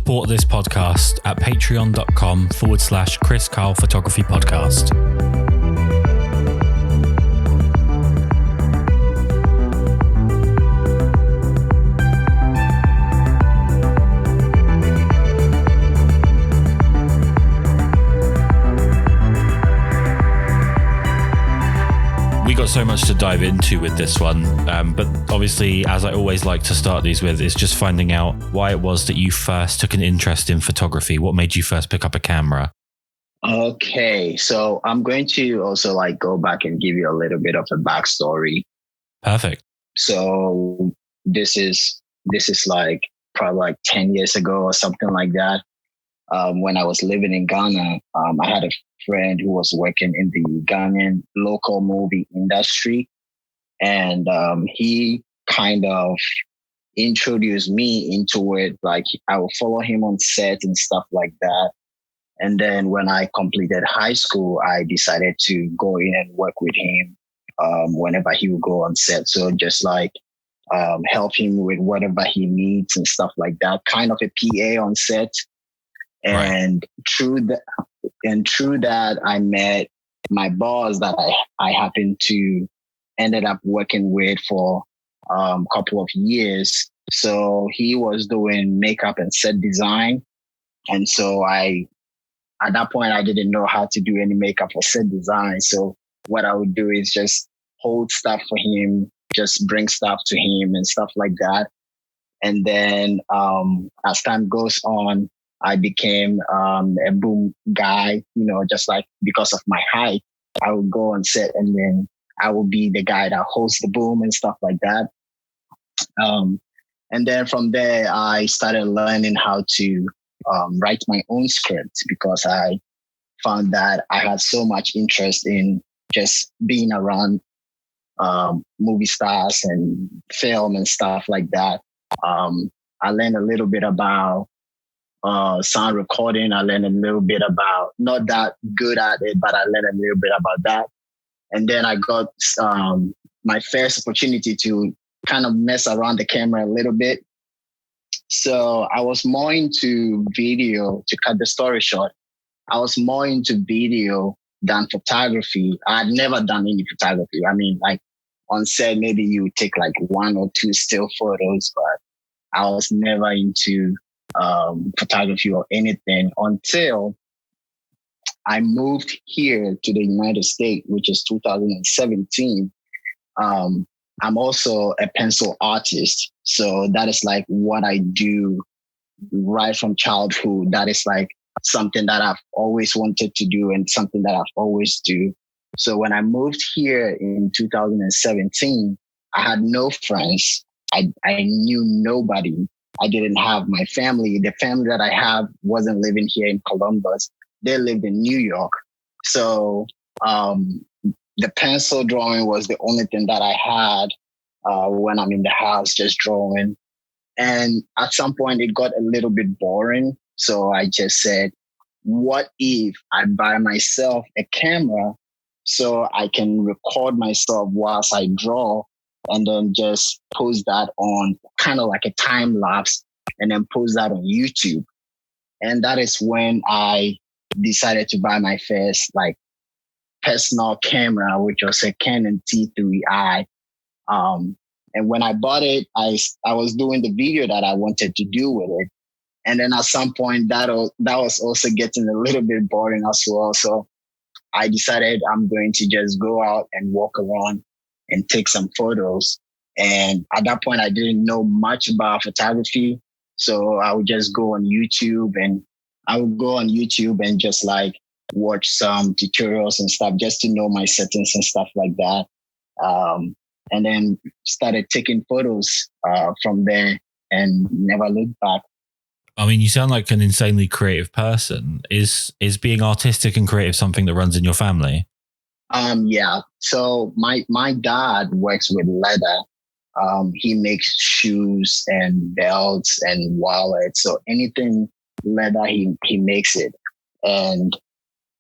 support this podcast at patreon.com/Kris Karl Photography Podcast. We got so much to dive into with this one, but obviously, as I always like to start these with, is just finding out why it was that you first took an interest in photography. What made you first pick up a camera? Okay, so I'm going to also go back and give you a little bit of a backstory. Perfect. So this is probably 10 years ago or something like that. When I was living in Ghana, I had a friend who was working in the Ghanaian local movie industry. And he kind of introduced me into it. I would follow him on set and stuff like that. And then when I completed high school, I decided to go in and work with him whenever he would go on set. So just help him with whatever he needs and stuff like that, kind of a PA on set. And through that, I met my boss that I happened to ended up working with for a couple of years. So he was doing makeup and set design. And so at that point, I didn't know how to do any makeup or set design. So what I would do is just hold stuff for him, just bring stuff to him and stuff like that. And then as time goes on, I became a boom guy, just because of my height, I would go on set and then I would be the guy that holds the boom and stuff like that. And then from there, I started learning how to write my own script because I found that I had so much interest in just being around movie stars and film and stuff like that. I learned a little bit about sound recording. I learned a little bit about, not that good at it, but I learned a little bit about that. And then I got my first opportunity to kind of mess around the camera a little bit. So I was more into video, to cut the story short. I was more into video than photography. I had never done any photography. I mean, on set, maybe you take one or two still photos, but I was never into photography or anything until I moved here to the United States, which is 2017. I'm also a pencil artist. So that is what I do right from childhood. That is something that I've always wanted to do and something that I've always do. So when I moved here in 2017, I had no friends. I knew nobody. I didn't have my family. The family that I have wasn't living here in Columbus. They lived in New York. So the pencil drawing was the only thing that I had when I'm in the house just drawing. And at some point, it got a little bit boring. So I just said, what if I buy myself a camera so I can record myself whilst I draw and then just post that on kind of like a time lapse and then post that on YouTube. And that is when I decided to buy my first personal camera, which was a Canon T3i. And when I bought it, I was doing the video that I wanted to do with it. And then at some point that was also getting a little bit boring as well. So I decided I'm going to just go out and walk around and take some photos. And at that point, I didn't know much about photography. So I would just go on YouTube and just watch some tutorials and stuff just to know my settings and stuff like that. And then started taking photos from there and never looked back. I mean, you sound like an insanely creative person. Is being artistic and creative something that runs in your family? Yeah. So my dad works with leather. He makes shoes and belts and wallets. So anything leather, he makes it. And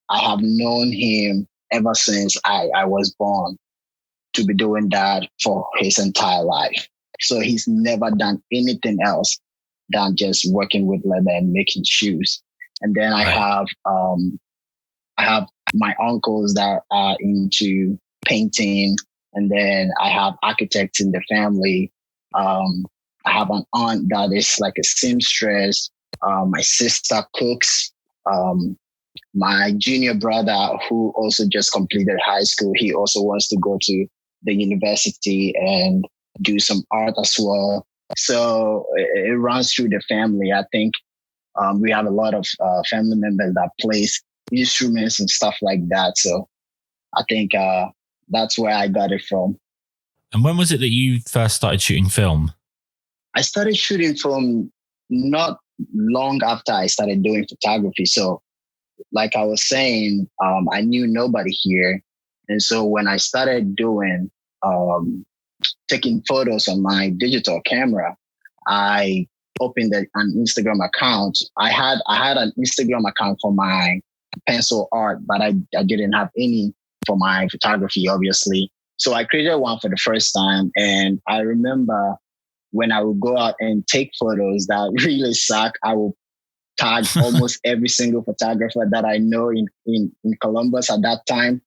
I have known him ever since I was born to be doing that for his entire life. So he's never done anything else. than just working with leather and making shoes. And then I have my uncles that are into painting, and then I have architects in the family. I have an aunt that is like a seamstress. My sister cooks. My junior brother, who also just completed high school, he also wants to go to the university and do some art as well. So it runs through the family. I think we have a lot of family members that plays instruments and stuff like that. So I think that's where I got it from. And when was it that you first started shooting film? I started shooting film not long after I started doing photography. So like I was saying, I knew nobody here. And so when I started doing, taking photos on my digital camera, I opened an Instagram account. I had an Instagram account for my pencil art, but I didn't have any for my photography, obviously. So I created one for the first time. And I remember when I would go out and take photos that really suck, I would tag almost every single photographer that I know in Columbus at that time.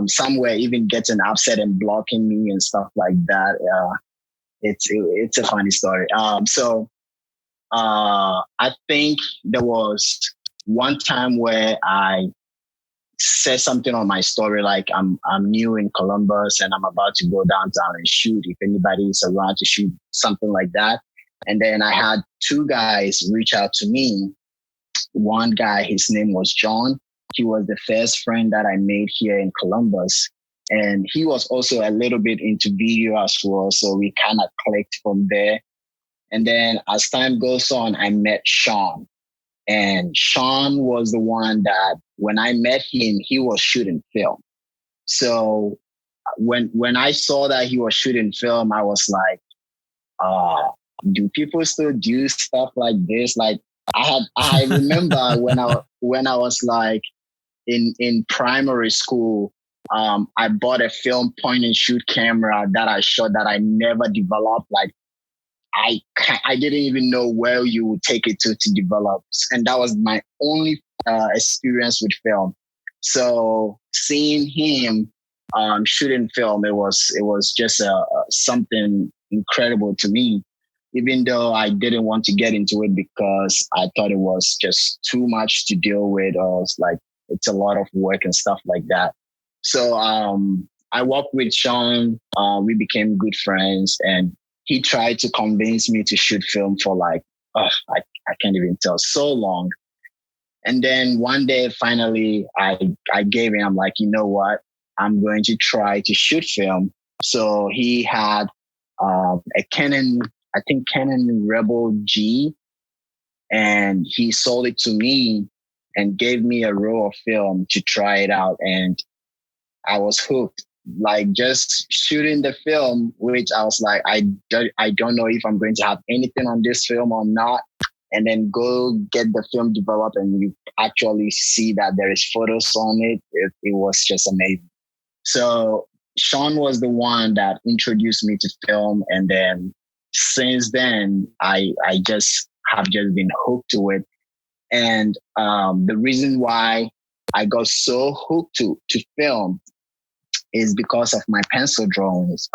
Some were even getting upset and blocking me and stuff like that. It's a funny story. So I think there was one time where I said something on my story like I'm new in Columbus and I'm about to go downtown and shoot if anybody is around to shoot, something like that. And then I had two guys reach out to me. One guy, his name was John. He was the first friend that I made here in Columbus. And he was also a little bit into video as well. So we kind of clicked from there. And then as time goes on, I met Sean. And Sean was the one that when I met him, he was shooting film. So when I saw that he was shooting film, I was like, do people still do stuff like this? Like I remember when I was like in primary school, I bought a film point and shoot camera that I shot that I never developed. Like I didn't even know where you would take it to develop, and that was my only experience with film. So seeing him shooting film, it was just something incredible to me. Even though I didn't want to get into it because I thought it was just too much to deal with, or it's like it's a lot of work and stuff like that. So I worked with Sean. We became good friends, and he tried to convince me to shoot film for like, I can't even tell, so long. And then one day, finally, I gave in. I'm like, you know what? I'm going to try to shoot film. So he had a Canon, I think Canon Rebel G, and he sold it to me and gave me a roll of film to try it out. And I was hooked. Like just shooting the film, which I was like, I don't know if I'm going to have anything on this film or not. And then go get the film developed and you actually see that there is photos on it. It was just amazing. So Sean was the one that introduced me to film. And then since then, I just have just been hooked to it. And the reason why I got so hooked to film is because of my pencil drawings.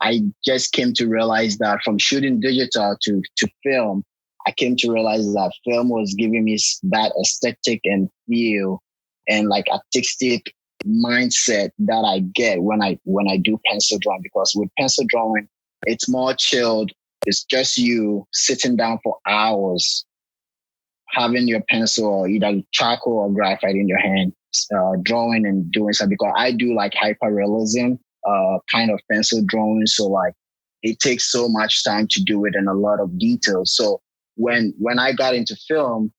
I just came to realize that from shooting digital to film, I came to realize that film was giving me that aesthetic and feel and like artistic mindset that I get when I do pencil drawing. Because with pencil drawing, it's more chilled. It's just you sitting down for hours, having your pencil or either charcoal or graphite in your hand, drawing and doing something. Because I do like hyperrealism kind of pencil drawing. So like it takes so much time to do it and a lot of details. So when I got into film,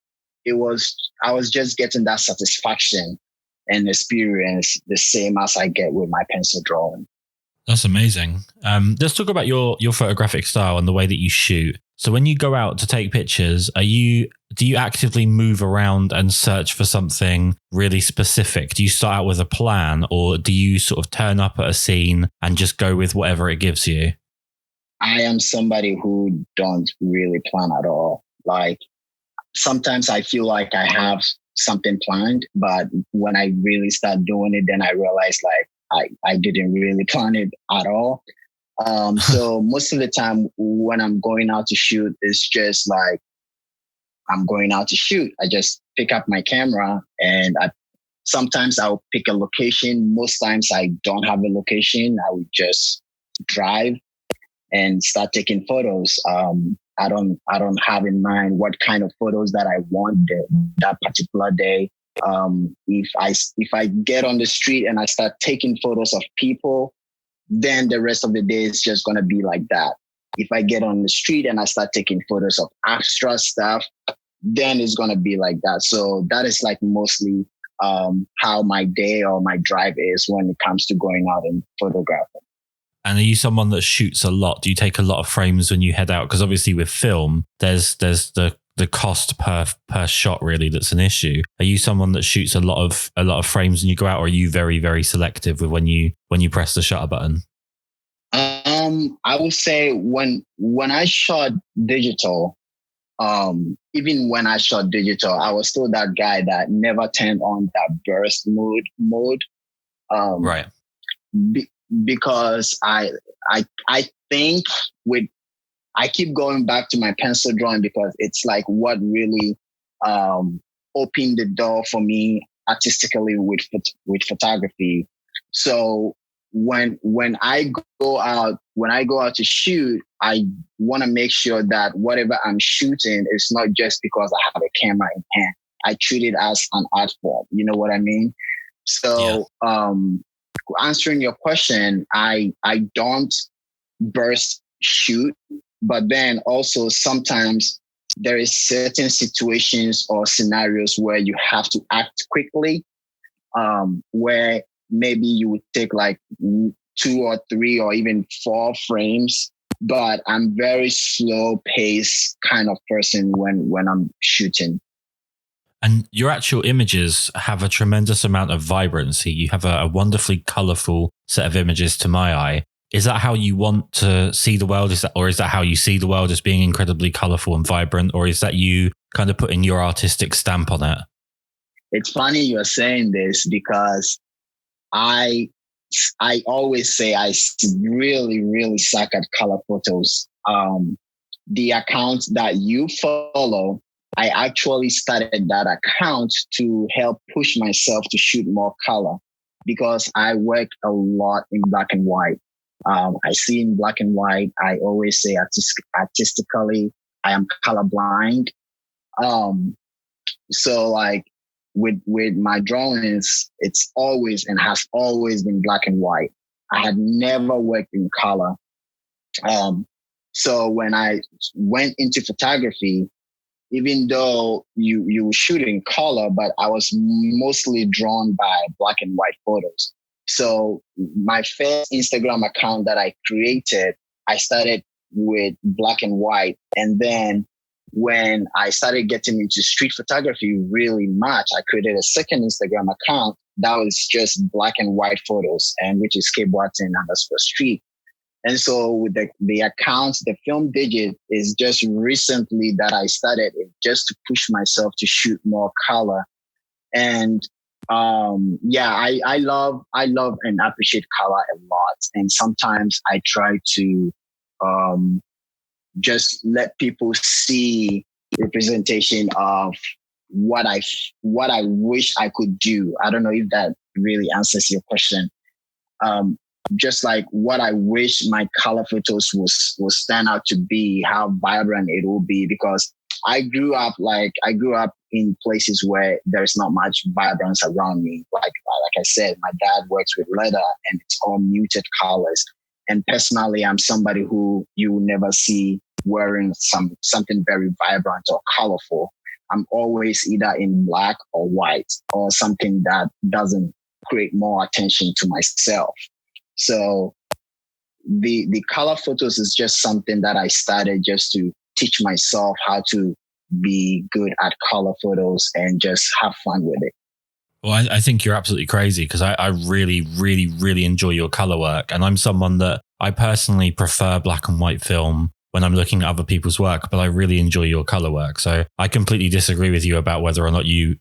I was just getting that satisfaction and experience the same as I get with my pencil drawing. That's amazing. Let's talk about your photographic style and the way that you shoot. So when you go out to take pictures, do you actively move around and search for something really specific? Do you start out with a plan, or do you sort of turn up at a scene and just go with whatever it gives you? I am somebody who don't really plan at all. Like sometimes I feel like I have something planned, but when I really start doing it, then I realize like I didn't really plan it at all. So most of the time when I'm going out to shoot, it's just like I'm going out to shoot. I just pick up my camera and sometimes I'll pick a location. Most times I don't have a location. I would just drive and start taking photos. I don't have in mind what kind of photos that I want that particular day. If I get on the street and I start taking photos of people, then the rest of the day is just gonna be like that. If I get on the street and I start taking photos of abstract stuff, then it's gonna be like that. So that is like mostly how my day or my drive is when it comes to going out and photographing. And are you someone that shoots a lot? Do you take a lot of frames when you head out? Because obviously with film, there's the cost per shot really that's an issue. Are you someone that shoots a lot of frames when you go out, or are you very, very selective with when you press the shutter button? I would say when I shot digital, even when I shot digital, I was still that guy that never turned on that burst mode. Right. Because I think I keep going back to my pencil drawing because it's like what really opened the door for me artistically with photography. So when I go out to shoot, I want to make sure that whatever I'm shooting is not just because I have a camera in hand. I treat it as an art form. You know what I mean? So, answering your question, I don't burst shoot, but then also sometimes there is certain situations or scenarios where you have to act quickly, where maybe you would take like 2 or 3 or even 4 frames. But I'm very slow pace kind of person when I'm shooting. And your actual images have a tremendous amount of vibrancy. You have a wonderfully colorful set of images to my eye. Is that how you want to see the world? Is that how you see the world, as being incredibly colorful and vibrant? Or is that you kind of putting your artistic stamp on it? It's funny you're saying this because I always say I really, really suck at color photos. The account that you follow, I actually started that account to help push myself to shoot more color because I work a lot in black and white. I see in black and white. I always say artistically, I am colorblind. So like with my drawings, it's always and has always been black and white. I had never worked in color. So when I went into photography, even though you were shooting color, but I was mostly drawn by black and white photos. So my first Instagram account that I created, I started with black and white. And then when I started getting into street photography really much, I created a second Instagram account that was just black and white photos, and which is Boateng_street. And so with the accounts, the film digit is just recently that I started it just to push myself to shoot more color. And I love and appreciate color a lot. And sometimes I try to just let people see representation of what I wish I could do. I don't know if that really answers your question. Just like what I wish my color photos will stand out to be, how vibrant it will be, because I grew up in places where there's not much vibrance around me. Like I said, my dad works with leather and it's all muted colors. And personally, I'm somebody who you will never see wearing something very vibrant or colorful. I'm always either in black or white or something that doesn't create more attention to myself. So the color photos is just something that I started just to teach myself how to be good at color photos and just have fun with it. Well, I think you're absolutely crazy because I really, really, really enjoy your color work. And I'm someone that I personally prefer black and white film when I'm looking at other people's work, but I really enjoy your color work. So I completely disagree with you about whether or not you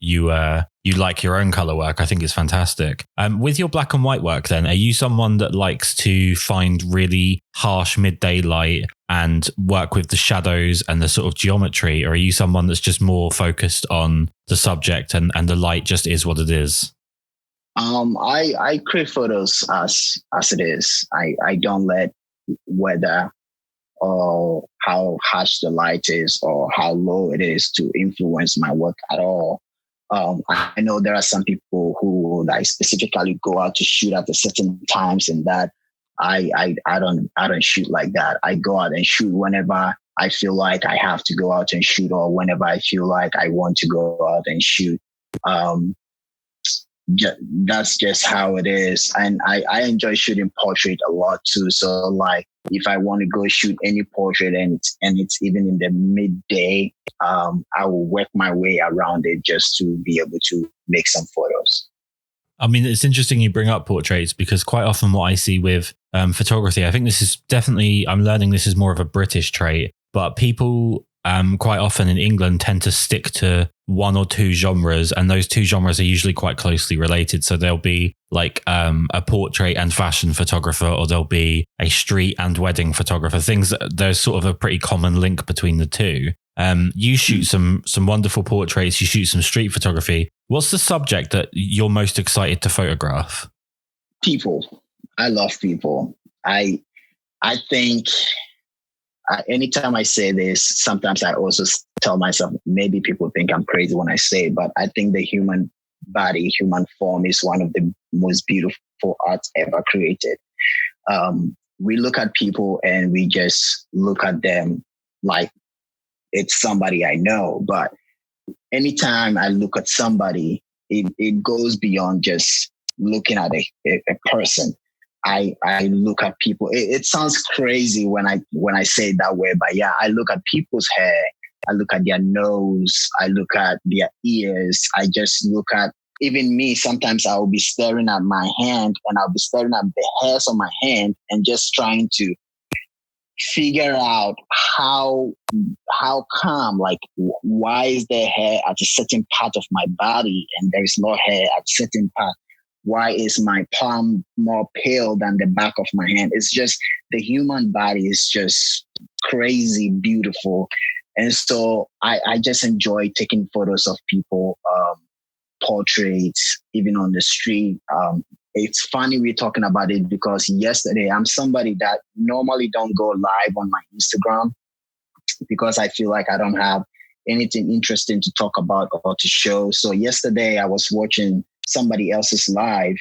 like your own color work. I think it's fantastic. With your black and white work then, are you someone that likes to find really harsh midday light and work with the shadows and the sort of geometry? Or are you someone that's just more focused on the subject and the light just is what it is? I create photos as it is. I don't let weather or how harsh the light is or how low it is to influence my work at all. I know there are some people who like specifically go out to shoot at a certain times, and that I don't shoot like that. I go out and shoot whenever I feel like I have to go out and shoot, or whenever I feel like I want to go out and shoot. That's just how it is. And I enjoy shooting portrait a lot too. So like if I want to go shoot any portrait and it's even in the midday, I will work my way around it just to be able to make some photos. I mean, it's interesting you bring up portraits because quite often what I see with photography, I think this is definitely, I'm learning this is more of a British trait, but people quite often in England tend to stick to one or two genres, and those two genres are usually quite closely related. So there'll be like a portrait and fashion photographer, or there'll be a street and wedding photographer. There's sort of a pretty common link between the two. You shoot some wonderful portraits, you shoot some street photography. What's the subject that you're most excited to photograph? People. I love people. I think anytime I say this, sometimes I also tell myself, maybe people think I'm crazy when I say it, but I think the human body, human form is one of the most beautiful arts ever created. We look at people and we just look at them like it's somebody I know. But anytime I look at somebody, it goes beyond just looking at a person. I look at people. It sounds crazy when I say it that way, but yeah, I look at people's hair. I look at their nose. I look at their ears. I just look at, even me, sometimes I will be staring at my hand and I'll be staring at the hairs on my hand and just trying to figure out how come, like, why is there hair at a certain part of my body and there is no hair at a certain part? Why is my palm more pale than the back of my hand? It's just the human body is just crazy beautiful. And so I just enjoy taking photos of people, portraits, even on the street. It's funny we're talking about it because yesterday I'm somebody that normally don't go live on my Instagram because I feel like I don't have anything interesting to talk about or to show. So yesterday I was watching somebody else's live,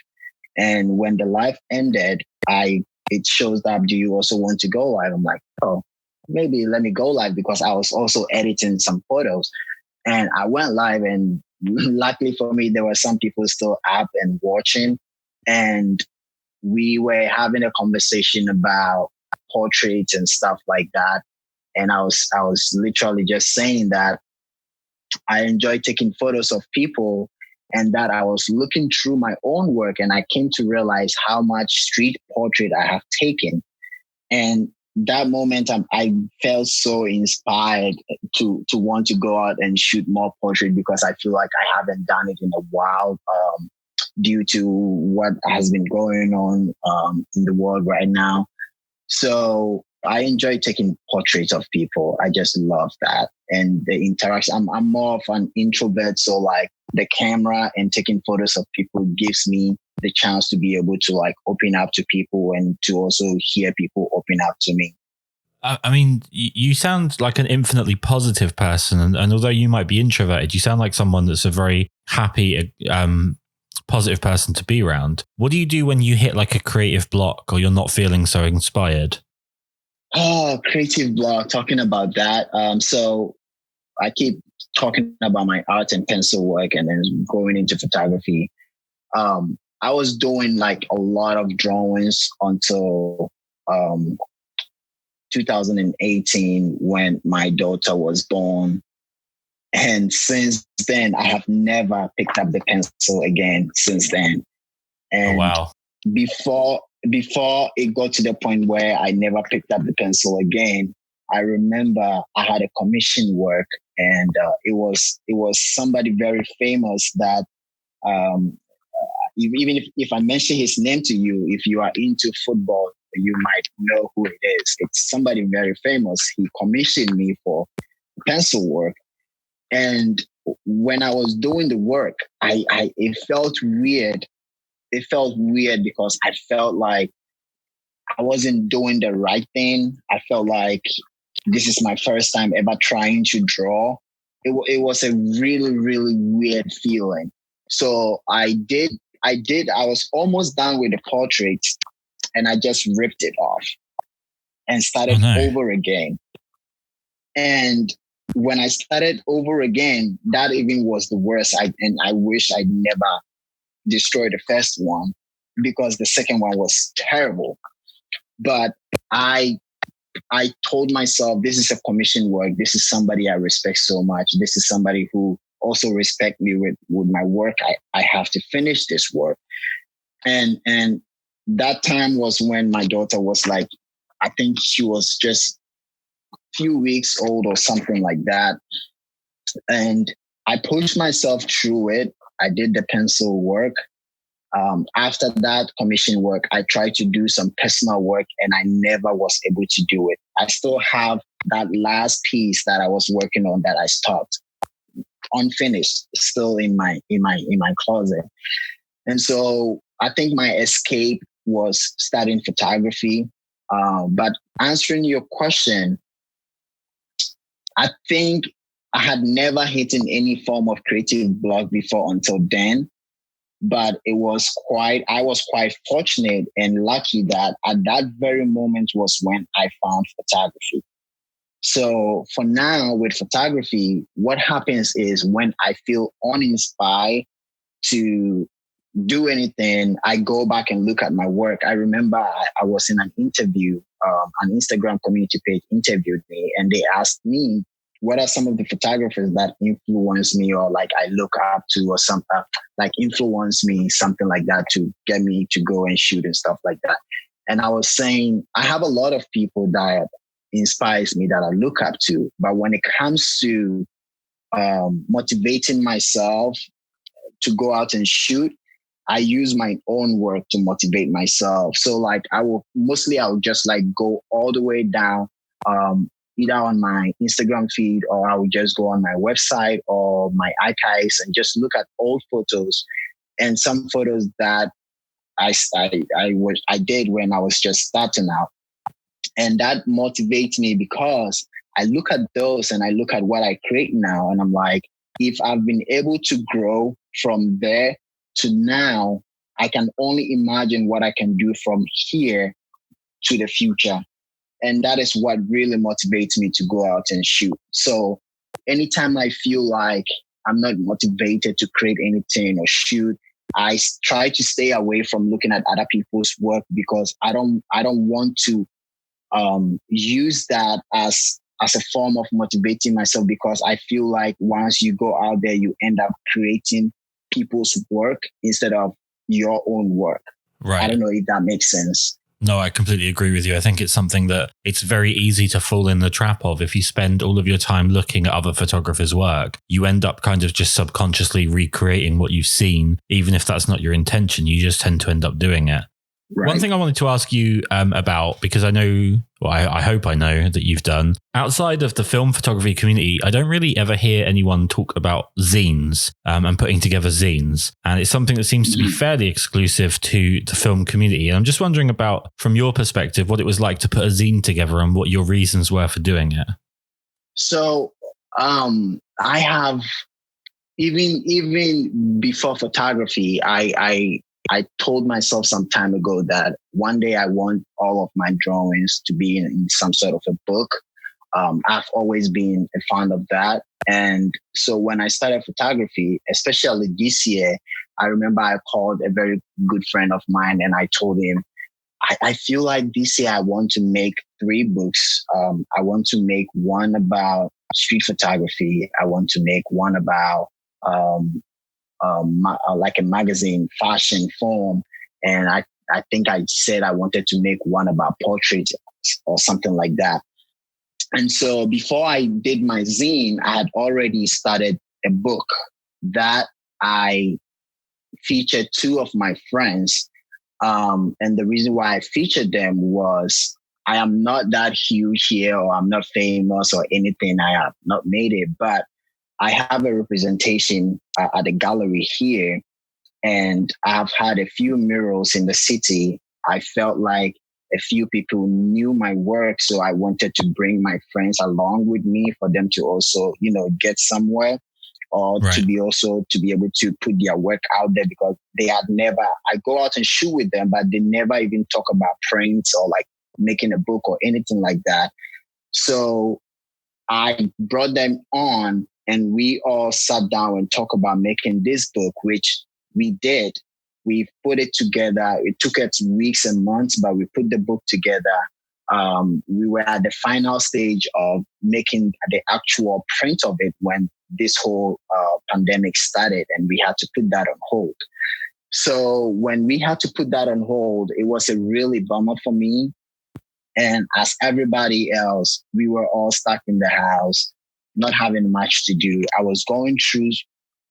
and when the live ended, it shows up, do you also want to go live? I'm like, oh, maybe let me go live, because I was also editing some photos. And I went live, and luckily for me, there were some people still up and watching. And we were having a conversation about portraits and stuff like that. And I was literally just saying that I enjoy taking photos of people, and that I was looking through my own work and I came to realize how much street portrait I have taken. And that moment, I felt so inspired to want to go out and shoot more portrait, because I feel like I haven't done it in a while, due to what has been going on in the world right now. So I enjoy taking portraits of people. I just love that. And the interaction, I'm more of an introvert. So like the camera and taking photos of people gives me the chance to be able to like open up to people and to also hear people open up to me. I mean, you sound like an infinitely positive person. And although you might be introverted, you sound like someone that's a very happy, positive person to be around. What do you do when you hit like a creative block or you're not feeling so inspired? Oh, creative block, talking about that. So I keep talking about my art and pencil work and then going into photography. I was doing like a lot of drawings until 2018 when my daughter was born. And since then, I have never picked up the pencil again since then. And oh, wow. before it got to the point where I never picked up the pencil again, I remember I had a commission work, and it was somebody very famous that um, even if I mention his name to you, if you are into football, you might know who it is. It's somebody very famous. He commissioned me for pencil work, and when I was doing the work, I it felt weird. It felt weird because I felt like I wasn't doing the right thing. I felt like this is my first time ever trying to draw. It was a really, really weird feeling. So I was almost done with the portrait, and I just ripped it off and started over again. And when I started over again, that even was the worst. And I wish I'd never destroyed the first one, because the second one was terrible. But I told myself, this is a commission work. This is somebody I respect so much. This is somebody who also respect me with my work. I have to finish this work. And that time was when my daughter was like, I think she was just a few weeks old or something like that. And I pushed myself through it. I did the pencil work. After that commission work, I tried to do some personal work, and I never was able to do it. I still have that last piece that I was working on that I stopped unfinished, still in my closet. And so I think my escape was studying photography. But answering your question, I think I had never hit in any form of creative block before until then. But I was quite fortunate and lucky that at that very moment was when I found photography. So for now with photography, what happens is when I feel uninspired to do anything, I go back and look at my work. I remember I was in an interview, an Instagram community page interviewed me, and they asked me, what are some of the photographers that influence me, or like I look up to, or something like influence me, something like that, to get me to go and shoot and stuff like that. And I was saying, I have a lot of people that inspires me that I look up to. But when it comes to motivating myself to go out and shoot, I use my own work to motivate myself. So like I'll just like go all the way down, either on my Instagram feed, or I would just go on my website or my archives and just look at old photos and some photos that I did when I was just starting out. And that motivates me because I look at those and I look at what I create now, and I'm like, if I've been able to grow from there to now, I can only imagine what I can do from here to the future. And that is what really motivates me to go out and shoot. So anytime I feel like I'm not motivated to create anything or shoot, I try to stay away from looking at other people's work, because I don't want to use that as a form of motivating myself, because I feel like once you go out there, you end up creating people's work instead of your own work. Right. I don't know if that makes sense. No, I completely agree with you. I think it's something that it's very easy to fall in the trap of. If you spend all of your time looking at other photographers' work, you end up kind of just subconsciously recreating what you've seen. Even if that's not your intention, you just tend to end up doing it. Right. One thing I wanted to ask you about, because I know, well, I hope I know that you've done, outside of the film photography community, I don't really ever hear anyone talk about zines and putting together zines. And it's something that seems to be fairly exclusive to the film community. And I'm just wondering about, from your perspective, what it was like to put a zine together and what your reasons were for doing it. So I have, even before photography, I told myself some time ago that one day I want all of my drawings to be in some sort of a book. I've always been a fan of that. And so when I started photography, especially this year, I remember I called a very good friend of mine and I told him, I feel like this year I want to make 3 books. I want to make one about street photography. I want to make one about like a magazine fashion form. And I think I said I wanted to make one about portraits or something like that. And so before I did my zine, I had already started a book that I featured two of my friends. And the reason why I featured them was I am not that huge here, or I'm not famous or anything. I have not made it, but I have a representation at the gallery here. And I've had a few murals in the city. I felt like a few people knew my work, so I wanted to bring my friends along with me for them to also, get somewhere, or Right. to be able to put their work out there, because they had never, I go out and shoot with them, but they never even talk about prints or like making a book or anything like that. So I brought them on and we all sat down and talked about making this book, which we did. We put it together. It took us weeks and months, but we put the book together. We were at the final stage of making the actual print of it when this whole pandemic started, and we had to put that on hold. So when we had to put that on hold, it was a really bummer for me. And as everybody else, we were all stuck in the house, not having much to do. I was going through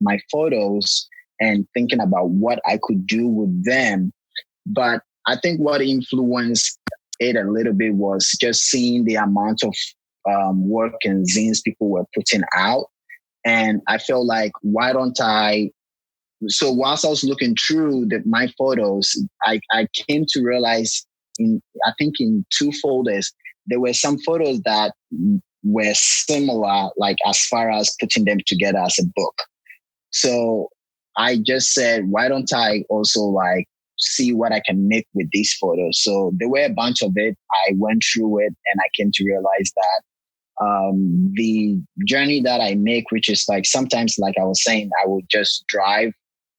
my photos and thinking about what I could do with them. But I think what influenced it a little bit was just seeing the amount of work and zines people were putting out. And I felt like, why don't I? So whilst I was looking through my photos, I came to realize I think in two folders, there were some photos that were similar, like as far as putting them together as a book. So I just said, why don't I also like see what I can make with these photos? So there were a bunch of it. I went through it and I came to realize that the journey that I make, which is like sometimes, like I was saying, I will just drive,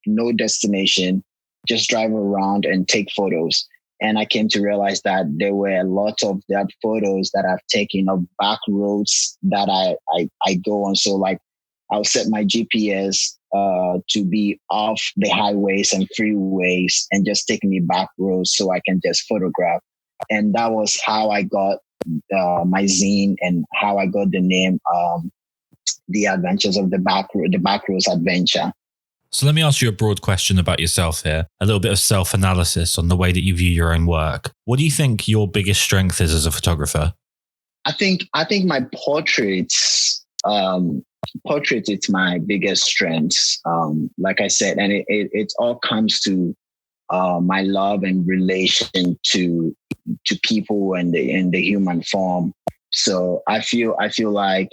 no destination, just drive around and take photos. And I came to realize that there were a lot of that photos that I've taken of back roads that I go on. So like I'll set my GPS to be off the highways and freeways and just take me back roads so I can just photograph. And that was how I got my zine and how I got the name, The Adventures of the Backroads Adventure. So let me ask you a broad question about yourself here, a little bit of self-analysis on the way that you view your own work. What do you think your biggest strength is as a photographer? I think my portraits is my biggest strength. Like I said, and it all comes to my love and relation to people and in the human form. So I feel like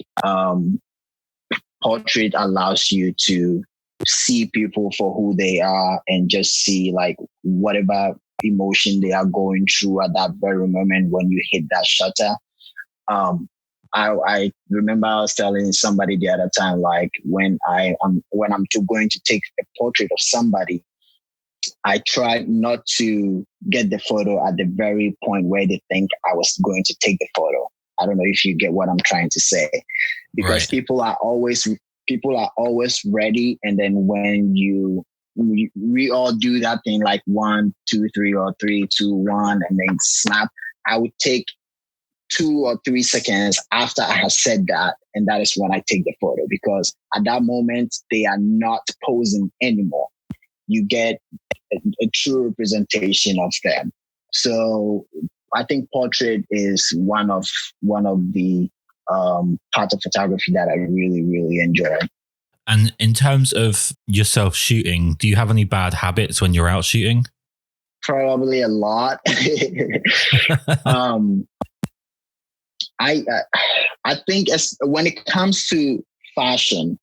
portrait allows you to see people for who they are and just see like whatever emotion they are going through at that very moment when you hit that shutter. I remember I was telling somebody the other time, like when I'm going to take a portrait of somebody, I try not to get the photo at the very point where they think I was going to take the photo. I don't know if you get what I'm trying to say, because Right. people are always ready. And then when we all do that thing like 1, 2, 3, or 3, 2, 1, and then snap. I would take 2 or 3 seconds after I have said that. And that is when I take the photo, because at that moment, they are not posing anymore. You get a true representation of them. So I think portrait is one of the parts of photography that I really, really enjoy. And in terms of yourself shooting, do you have any bad habits when you're out shooting? Probably a lot. I think when it comes to fashion,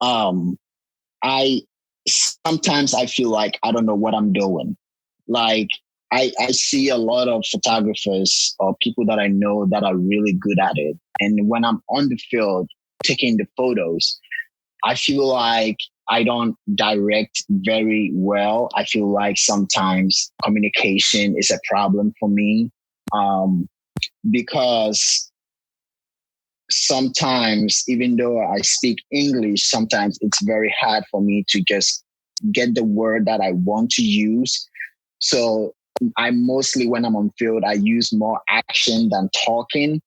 I sometimes I feel like I don't know what I'm doing. Like I see a lot of photographers or people that I know that are really good at it. And when I'm on the field taking the photos, I feel like I don't direct very well. I feel like sometimes communication is a problem for me, because sometimes, even though I speak English, sometimes it's very hard for me to just get the word that I want to use. So I mostly, when I'm on field, I use more action than talking.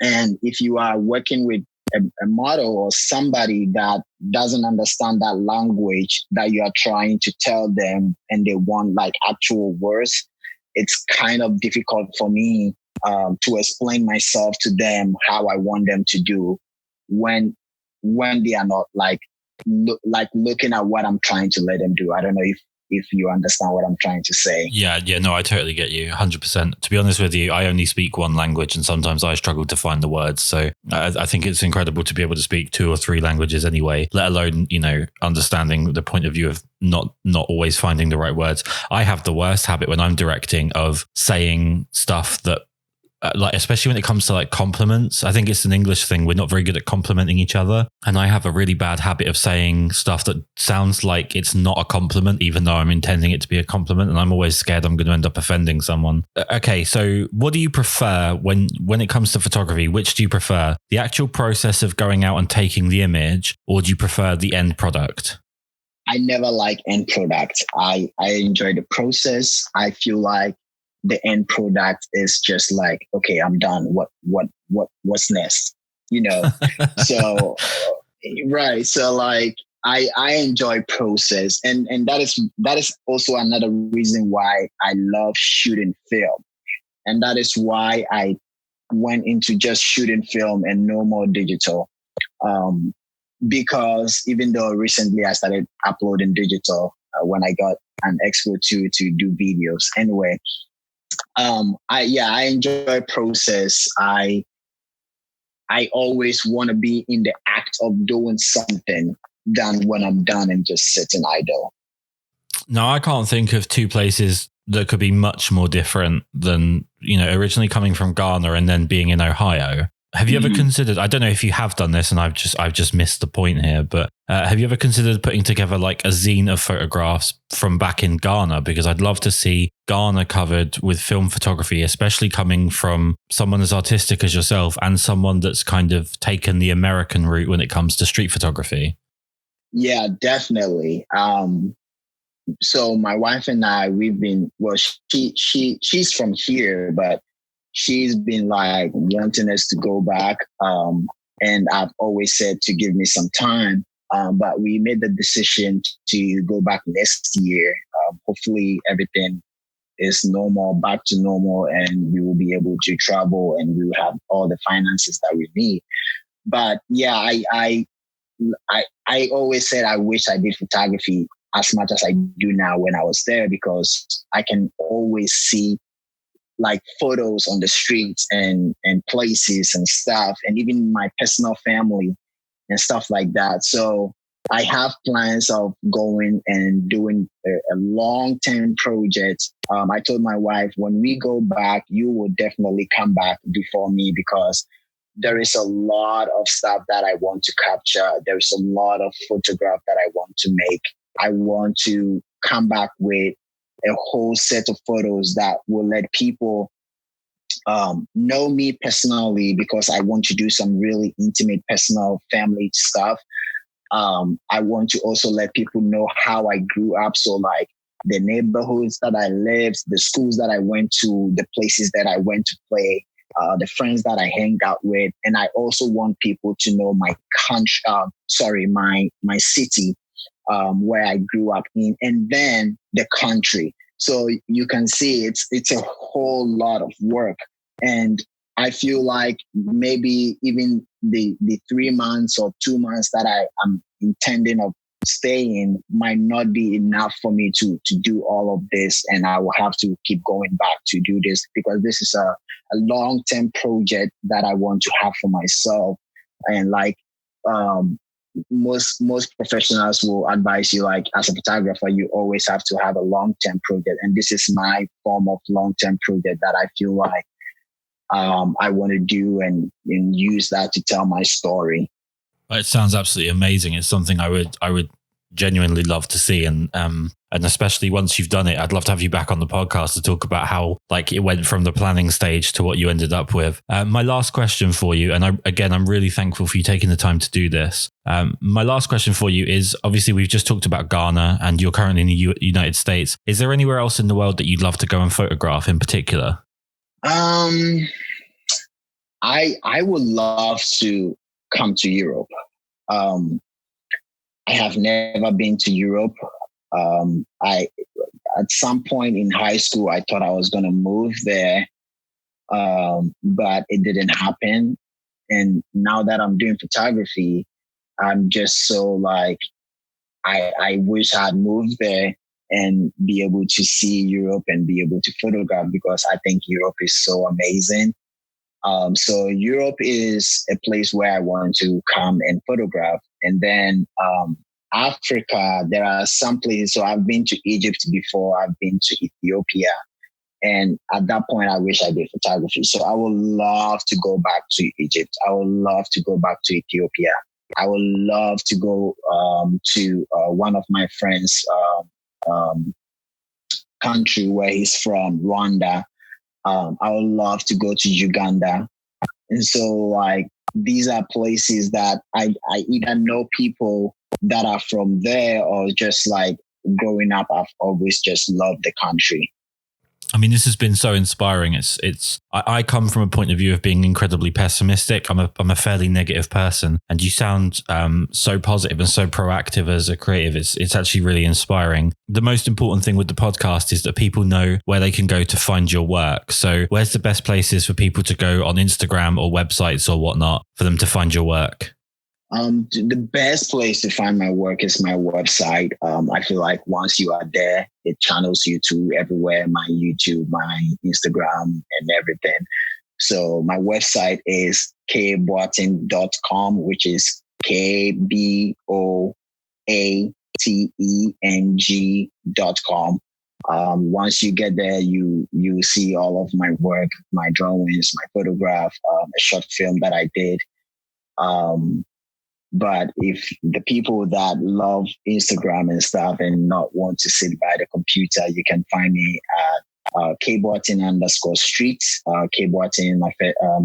And if you are working with a model or somebody that doesn't understand that language that you are trying to tell them and they want like actual words, it's kind of difficult for me to explain myself to them how I want them to do when they are not like looking at what I'm trying to let them do. I don't know if you understand what I'm trying to say. Yeah, no, I totally get you, 100%. To be honest with you, I only speak one language and sometimes I struggle to find the words. So I think it's incredible to be able to speak 2 or 3 languages anyway, let alone, understanding the point of view of not always finding the right words. I have the worst habit when I'm directing of saying stuff that like, especially when it comes to like compliments. I think it's an English thing. We're not very good at complimenting each other. And I have a really bad habit of saying stuff that sounds like it's not a compliment, even though I'm intending it to be a compliment. And I'm always scared I'm going to end up offending someone. Okay. So what do you prefer when it comes to photography? Which do you prefer? The actual process of going out and taking the image, or do you prefer the end product? I never like end product. I enjoy the process. I feel like the end product is just like, okay, I'm done. What's next? So, right. So like, I enjoy process, and that is also another reason why I love shooting film. And that is why I went into just shooting film and no more digital. Because even though recently I started uploading digital when I got an Expo 2 to do videos. Anyway, I enjoy process. I always want to be in the act of doing something than when I'm done and just sitting idle. No, I can't think of 2 places that could be much more different than, originally coming from Ghana and then being in Ohio. Have you ever considered, I don't know if you have done this and I've just missed the point here, but have you ever considered putting together like a zine of photographs from back in Ghana? Because I'd love to see Ghana covered with film photography, especially coming from someone as artistic as yourself and someone that's kind of taken the American route when it comes to street photography. Yeah, definitely. So my wife and I, we've been, well, she's from here, but she's been like wanting us to go back. And I've always said to give me some time. But we made the decision to go back next year. Hopefully everything is back to normal, and we will be able to travel and we will have all the finances that we need. But yeah, I always said I wish I did photography as much as I do now when I was there, because I can always see like photos on the streets and places and stuff, and even my personal family and stuff like that. So I have plans of going and doing a long-term project. I told my wife, when we go back, you will definitely come back before me, because there is a lot of stuff that I want to capture. There's a lot of photograph that I want to make. I want to come back with a whole set of photos that will let people know me personally, because I want to do some really intimate, personal, family stuff. I want to also let people know how I grew up. So like the neighborhoods that I lived, the schools that I went to, the places that I went to play, the friends that I hang out with. And I also want people to know my country, my city, where I grew up in, and then the country. So you can see it's a whole lot of work. And I feel like maybe even the 3 months or 2 months that I am intending of staying might not be enough for me to do all of this. And I will have to keep going back to do this, because this is a long-term project that I want to have for myself. And like, most professionals will advise you, like as a photographer, you always have to have a long-term project. And this is my form of long-term project that I feel like I want to do and use that to tell my story. It sounds absolutely amazing. It's something I would genuinely love to see. And And especially once you've done it, I'd love to have you back on the podcast to talk about how like it went from the planning stage to what you ended up with. My last question for you, and I'm really thankful for you taking the time to do this. My last question for you is, obviously we've just talked about Ghana and you're currently in the United States. Is there anywhere else in the world that you'd love to go and photograph in particular? I would love to come to Europe. I have never been to Europe. At some point in high school, I thought I was going to move there, but it didn't happen. And now that I'm doing photography, I'm just so like, I wish I'd moved there and be able to see Europe and be able to photograph, because I think Europe is so amazing. So Europe is a place where I want to come and photograph. And then Africa, there are some places. So I've been to Egypt before. I've been to Ethiopia. And at that point, I wish I did photography. So I would love to go back to Egypt. I would love to go back to Ethiopia. I would love to go to one of my friends' country where he's from, Rwanda. I would love to go to Uganda. And so like, these are places that I either know people that are from there, or just like growing up, I've always just loved the country. I mean, this has been so inspiring. I come from a point of view of being incredibly pessimistic. I'm a fairly negative person, and you sound so positive and so proactive as a creative. It's actually really inspiring. The most important thing with the podcast is that people know where they can go to find your work. So where's the best places for people to go on Instagram or websites or whatnot for them to find your work? The best place to find my work is my website. I feel like once you are there, it channels you to everywhere, my YouTube, my Instagram, and everything. So my website is kboateng.com, which is KBOATENG.com. Once you get there, you see all of my work, my drawings, my photograph, a short film that I did. But if the people that love Instagram and stuff and not want to sit by the computer, you can find me at kboateng_street. Kboateng,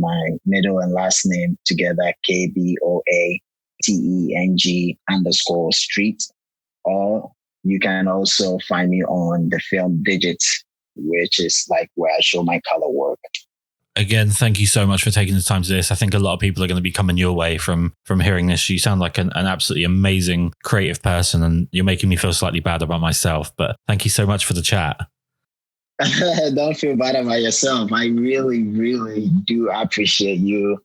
my middle and last name together, KBOATENG_street. Or you can also find me on the film Digits, which is like where I show my color work. Again, thank you so much for taking the time to do this. I think a lot of people are going to be coming your way from hearing this. You sound like an absolutely amazing creative person, and you're making me feel slightly bad about myself. But thank you so much for the chat. Don't feel bad about yourself. I really, really do appreciate you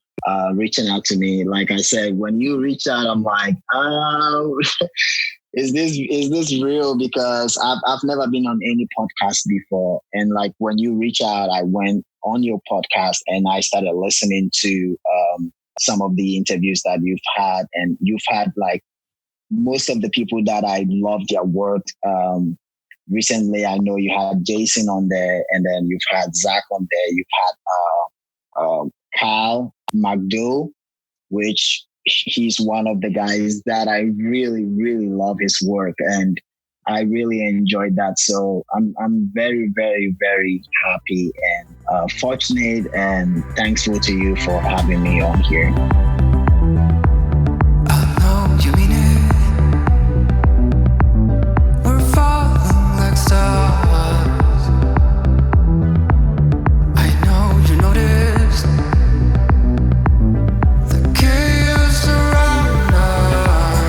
reaching out to me. Like I said, when you reach out, I'm like, oh, is this real? Because I've never been on any podcast before. And like when you reach out, I went on your podcast and I started listening to some of the interviews that you've had, and you've had like most of the people that I love their work. Recently, I know you had Jason on there, and then you've had Zach on there. You've had Karl McDowell, which he's one of the guys that I really, really love his work, and I really enjoyed that. So I'm very, very, very happy and fortunate and thankful to you for having me on here. I know you mean it. We're falling like stars. I know you noticed the chaos around us.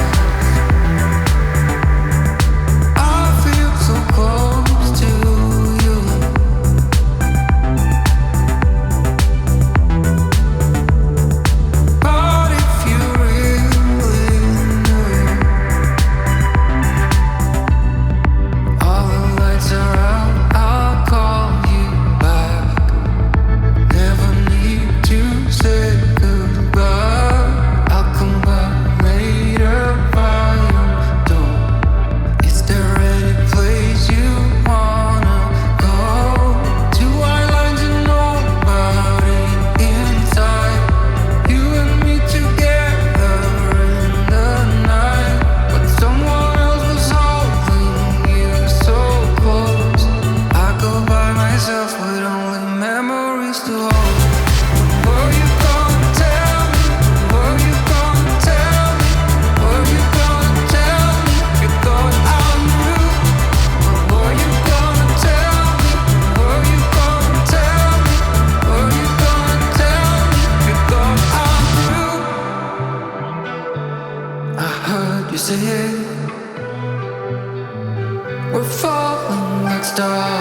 I feel so close to you. But We're falling like stars.